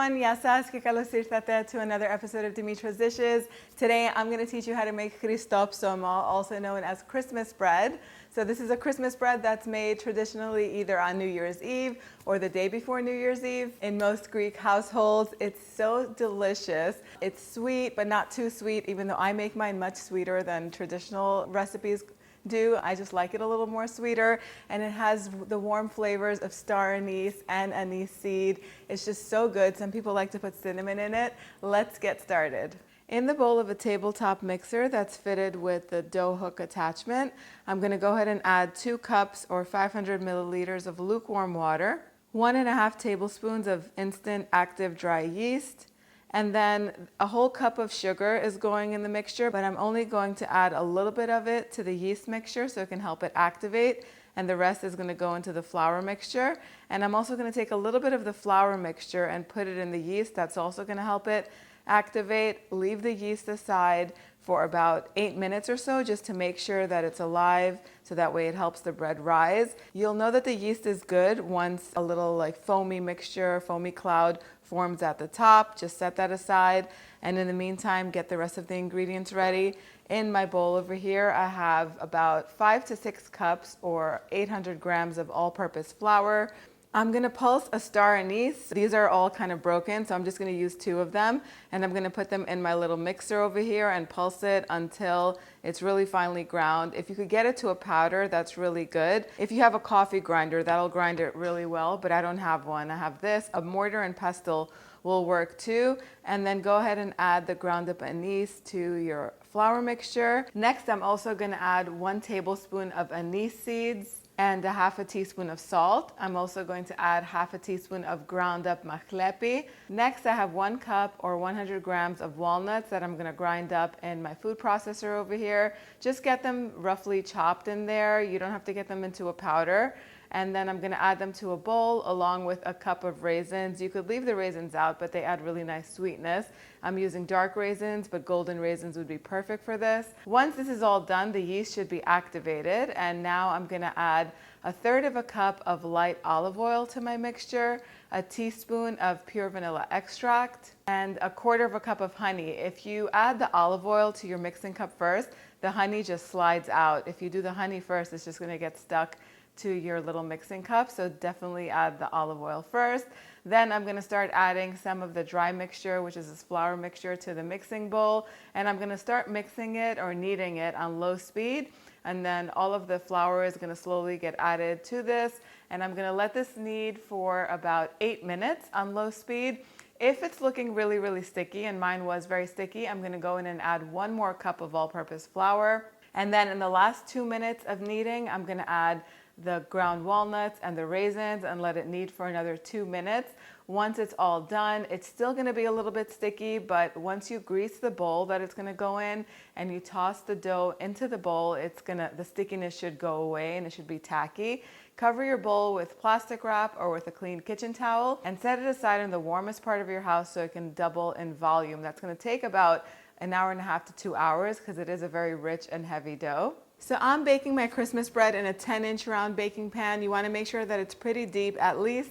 everyone, yasas que kalos irtate to another episode of Dimitra's Dishes. Today I'm going to teach you how to make Christopsomo, also known as Christmas bread. So this is a Christmas bread that's made traditionally either on New Year's Eve or the day before New Year's Eve. In most Greek households, it's so delicious. It's sweet, but not too sweet, even though I make mine much sweeter than traditional recipes do. I just like it a little more sweeter, and it has the warm flavors of star anise and anise seed. It's just so good. Some people like to put cinnamon in it. Let's get started. In the bowl of a tabletop mixer that's fitted with the dough hook attachment, I'm going to go ahead and add 2 cups or 500 milliliters of lukewarm water, 1.5 tablespoons of instant active dry yeast, and then a whole cup of sugar is going in the mixture, but I'm only going to add a little bit of it to the yeast mixture so it can help it activate, and the rest is going to go into the flour mixture. And I'm also going to take a little bit of the flour mixture and put it in the yeast. That's also going to help it activate. Leave the yeast aside for about 8 minutes or so just to make sure that it's alive, so that way it helps the bread rise. You'll know that the yeast is good once a little like foamy mixture, foamy cloud forms at the top. Just set that aside, and in the meantime get the rest of the ingredients ready. In my bowl over here I have about 5 to 6 cups or 800 grams of all-purpose flour. I'm going to pulse a star anise. These are all kind of broken, so I'm just going to use 2 of them, and I'm going to put them in my little mixer over here and pulse it until it's really finely ground. If you could get it to a powder, that's really good. If you have a coffee grinder, that'll grind it really well, but I don't have one. I have this. A mortar and pestle will work too. And then go ahead and add the ground up anise to your flour mixture. Next, I'm also going to add 1 tablespoon of anise seeds and 1/2 teaspoon of salt. I'm also going to add 1/2 teaspoon of ground up mahlepi. Next, I have 1 cup or 100 grams of walnuts that I'm going to grind up in my food processor over here. Just get them roughly chopped in there. You don't have to get them into a powder. And then I'm going to add them to a bowl along with a cup of raisins. You could leave the raisins out, but they add really nice sweetness. I'm using dark raisins, but golden raisins would be perfect for this. Once this is all done, the yeast should be activated. And now I'm going to add 1/3 cup of light olive oil to my mixture, a teaspoon of pure vanilla extract, and 1/4 cup of honey. If you add the olive oil to your mixing cup first, the honey just slides out. If you do the honey first, it's just going to get stuck to your little mixing cup, so definitely add the olive oil first. Then I'm going to start adding some of the dry mixture, which is this flour mixture, to the mixing bowl, and I'm going to start mixing it or kneading it on low speed, and then all of the flour is going to slowly get added to this, and I'm going to let this knead for about 8 minutes on low speed. If it's looking really, really sticky, and mine was very sticky, I'm going to go in and add 1 more cup of all-purpose flour, and then in the last 2 minutes of kneading, I'm going to add the ground walnuts and the raisins and let it knead for another 2 minutes. Once it's all done, it's still going to be a little bit sticky, but once you grease the bowl that it's going to go in and you toss the dough into the bowl, the stickiness should go away and it should be tacky. Cover your bowl with plastic wrap or with a clean kitchen towel and set it aside in the warmest part of your house so it can double in volume. That's going to take about 1.5 hours to 2 hours because it is a very rich and heavy dough. So I'm baking my Christmas bread in a 10-inch round baking pan. You want to make sure that it's pretty deep, at least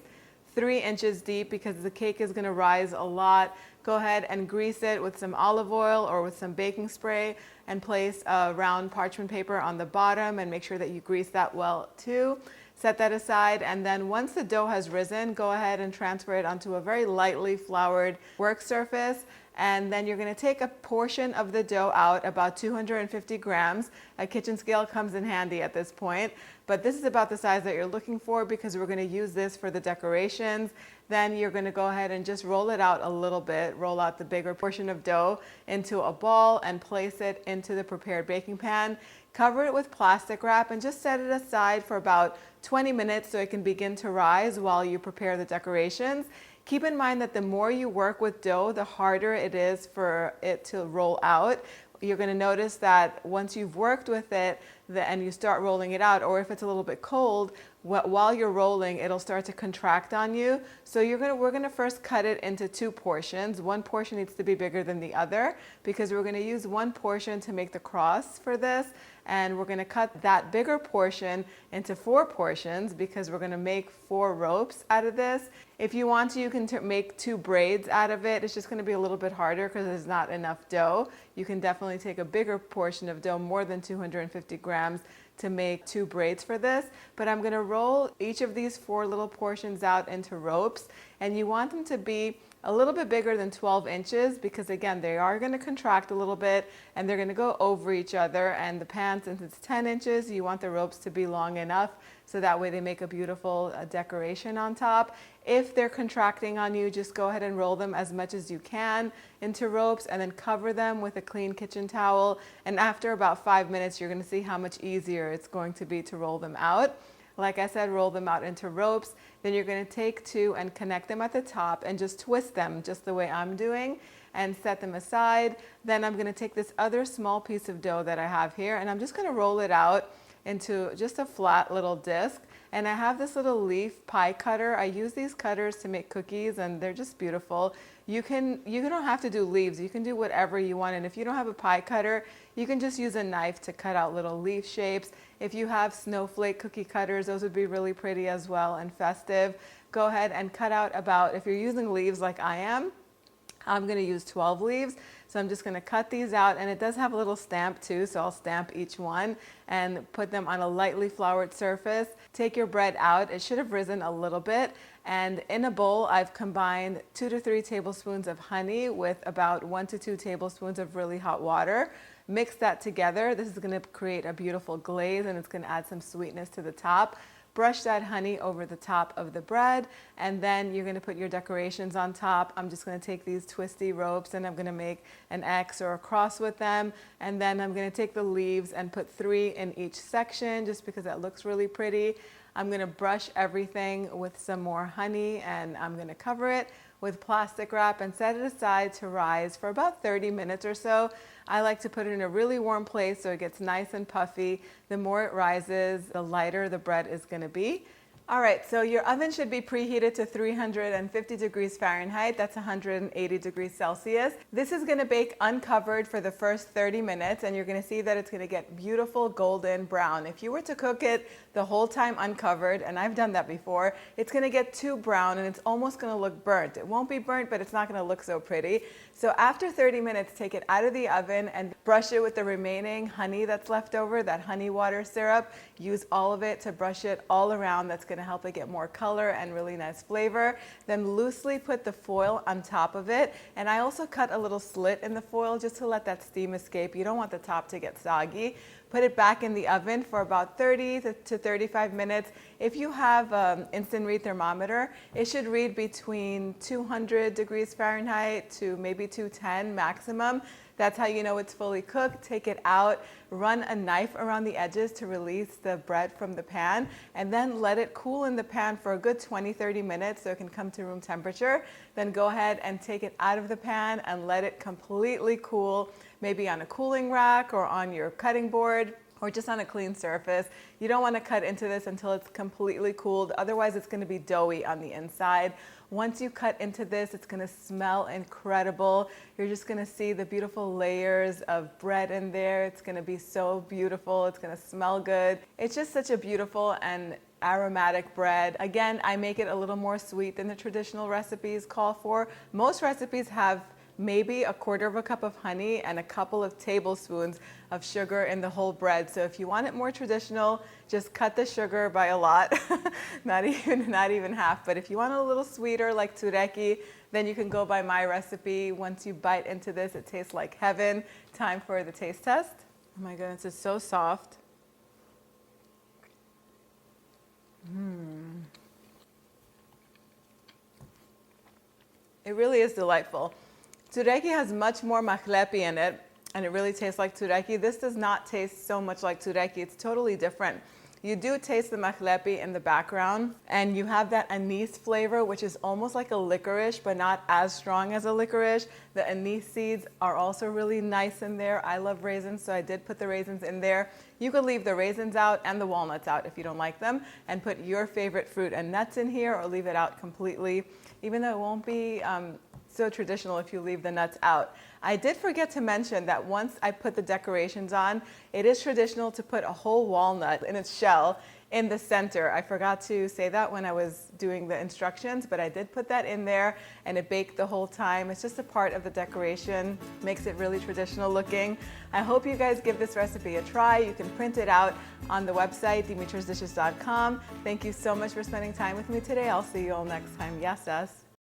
3 inches deep, because the cake is going to rise a lot. Go ahead and grease it with some olive oil or with some baking spray and place a round parchment paper on the bottom and make sure that you grease that well too. Set that aside, and then once the dough has risen, go ahead and transfer it onto a very lightly floured work surface. And then you're going to take a portion of the dough out, about 250 grams. A kitchen scale comes in handy at this point, but this is about the size that you're looking for because we're going to use this for the decorations. Then you're going to go ahead and just roll it out a little bit, roll out the bigger portion of dough into a ball and place it into the prepared baking pan. Cover it with plastic wrap and just set it aside for about 20 minutes so it can begin to rise while you prepare the decorations. Keep in mind that the more you work with dough, the harder it is for it to roll out. You're going to notice that once you've worked with it and you start rolling it out, or if it's a little bit cold, while you're rolling, it'll start to contract on you. So we're gonna first cut it into 2 portions. One portion needs to be bigger than the other because we're gonna use one portion to make the cross for this. And we're gonna cut that bigger portion into 4 portions because we're gonna make 4 ropes out of this. If you want to, you can make 2 braids out of it. It's just gonna be a little bit harder because there's not enough dough. You can definitely take a bigger portion of dough, more than 250 grams, to make 2 braids for this. But I'm gonna roll each of these 4 little portions out into ropes, and you want them to be a little bit bigger than 12 inches because again, they are gonna contract a little bit and they're gonna go over each other. And the pan, since it's 10 inches, you want the ropes to be long enough so that way they make a beautiful decoration on top. If they're contracting on you, just go ahead and roll them as much as you can into ropes and then cover them with a clean kitchen towel. And after about 5 minutes, you're gonna see how much easier it's going to be to roll them out. Like I said, roll them out into ropes. Then you're gonna take 2 and connect them at the top and just twist them just the way I'm doing and set them aside. Then I'm gonna take this other small piece of dough that I have here and I'm just gonna roll it out into just a flat little disc. And I have this little leaf pie cutter. I use these cutters to make cookies and they're just beautiful. You don't have to do leaves. You can do whatever you want. And if you don't have a pie cutter, you can just use a knife to cut out little leaf shapes. If you have snowflake cookie cutters, those would be really pretty as well and festive. Go ahead and cut out about, if you're using leaves like I am, I'm gonna use 12 leaves. So I'm just gonna cut these out, and it does have a little stamp too, so I'll stamp each one and put them on a lightly floured surface. Take your bread out. It should have risen a little bit. And in a bowl, I've combined 2 to 3 tablespoons of honey with about 1 to 2 tablespoons of really hot water. Mix that together. This is gonna create a beautiful glaze and it's gonna add some sweetness to the top. Brush that honey over the top of the bread, and then you're gonna put your decorations on top. I'm just gonna take these twisty ropes and I'm gonna make an X or a cross with them. And then I'm gonna take the leaves and put 3 in each section just because that looks really pretty. I'm gonna brush everything with some more honey and I'm gonna cover it with plastic wrap and set it aside to rise for about 30 minutes or so. I like to put it in a really warm place so it gets nice and puffy. The more it rises, the lighter the bread is gonna be. All right, so your oven should be preheated to 350 degrees Fahrenheit. That's 180 degrees Celsius. This is gonna bake uncovered for the first 30 minutes, and you're gonna see that it's gonna get beautiful golden brown. If you were to cook it the whole time uncovered, and I've done that before, it's gonna get too brown and it's almost gonna look burnt. It won't be burnt, but it's not gonna look so pretty. So after 30 minutes, take it out of the oven and brush it with the remaining honey that's left over, that honey water syrup. Use all of it to brush it all around. That's gonna help it get more color and really nice flavor. Then loosely put the foil on top of it. And I also cut a little slit in the foil just to let that steam escape. You don't want the top to get soggy. Put it back in the oven for about 30 to 35 minutes. If you have instant read thermometer, it should read between 200 degrees Fahrenheit to maybe 210 maximum. That's how you know it's fully cooked. Take it out, run a knife around the edges to release the bread from the pan, and then let it cool in the pan for a good 20-30 minutes so it can come to room temperature. Then go ahead and take it out of the pan and let it completely cool, maybe on a cooling rack or on your cutting board or just on a clean surface. You don't want to cut into this until it's completely cooled. Otherwise, it's going to be doughy on the inside. Once you cut into this, it's going to smell incredible. You're just going to see the beautiful layers of bread in there. It's going to be so beautiful. It's going to smell good. It's just such a beautiful and aromatic bread. Again, I make it a little more sweet than the traditional recipes call for. Most recipes have maybe a quarter of a cup of honey and a couple of tablespoons of sugar in the whole bread. So if you want it more traditional, just cut the sugar by a lot, not even half. But if you want it a little sweeter like tureki, then you can go by my recipe. Once you bite into this, it tastes like heaven. Time for the taste test. Oh my goodness, it's so soft. It really is delightful. Tureki has much more mahlepi in it, and it really tastes like tureki. This does not taste so much like tureki. It's totally different. You do taste the mahlepi in the background, and you have that anise flavor, which is almost like a licorice, but not as strong as a licorice. The anise seeds are also really nice in there. I love raisins, so I did put the raisins in there. You could leave the raisins out and the walnuts out if you don't like them, and put your favorite fruit and nuts in here, or leave it out completely, even though it won't be so traditional if you leave the nuts out. I did forget to mention that once I put the decorations on, it is traditional to put a whole walnut in its shell in the center. I forgot to say that when I was doing the instructions, but I did put that in there, and it baked the whole time. It's just a part of the decoration, makes it really traditional looking. I hope you guys give this recipe a try. You can print it out on the website, dimitrasdishes.com. Thank you so much for spending time with me today. I'll see you all next time. Yes, yes.